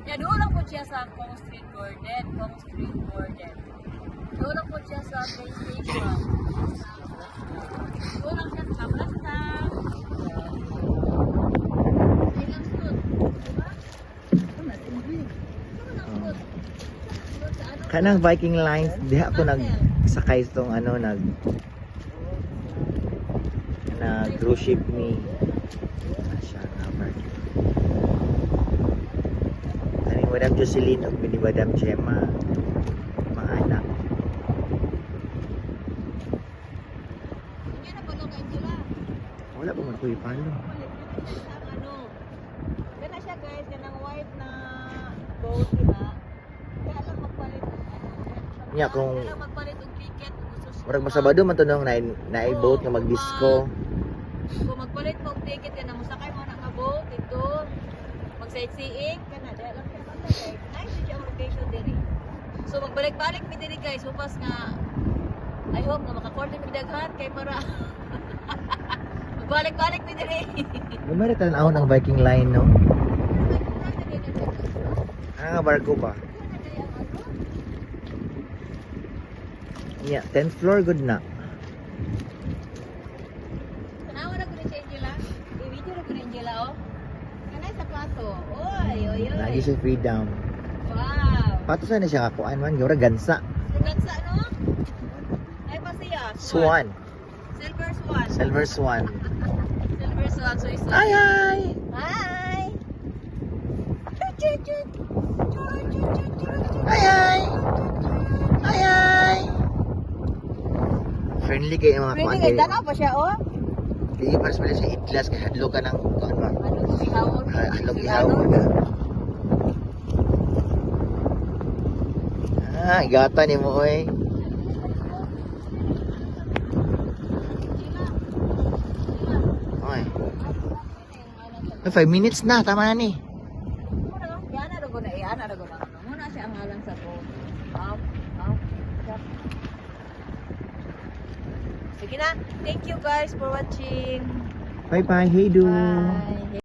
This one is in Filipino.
Ya, doon lang po siya sa Kong Street Garden. Kong Street Garden. Doon lang po siya sa PlayStation. Doon lang siya sa Plasta. Ilang food. Diba? Kanang Viking Lines, diha ako nagsakay itong nag cruise ship ni siya naman. Kaning Madam Jocelyn o ni Madam Gemma, mga anak. Hindi na pa lang kayo sila. Wala pa magkuhi palo. Kana siya guys, kanang white na boat diba? Kaya lang magpalit. Nya kung Kaya lang magpalit og ticket kung gusto siya. murag masabado man to nung na boat nga mag-disco. Kung magpalit mo og ticket kana mo sakay mo na ka boat dito. Mag sightseeing kana dahil lang siya basta guys. Nice siya ang location diri. So magbalik-balik mi diri guys, upas nga I hope nga maka-afford mi daghan kay para magbalik-balik mi diri. Lumari tan-awon ang Viking Line no. Nga barko ba? Yeah, 10th floor good na. Tanawa na ko ni Angela. I-video na ko ni Angela oh. Kanay sa plato. Oy, oy, oy. Lagi siya freedom. Wow. Patos na siya kakuan man, yura gansa. Gansa no? Ay pa siya. Swan. Silver swan. Silver swan. Silver swan. So isa. Ay ay. Hi. Ay ay. Ay ay. Friendly kayo mga Pwede kuan kay kayo. tanaw pa siya oh. Di para sa siya idlas kay hadlo ka ng kuan ba? Ano ko ihawon? Hadlo gihawon ka. Gata ni mo oy. Oy. 5 minutes na, tama na ni. Yan na rago na iyan na rago na. Muna siya ang alang sa ko. Up. Sige na. Thank you guys for watching. Bye bye, hey do. Bye.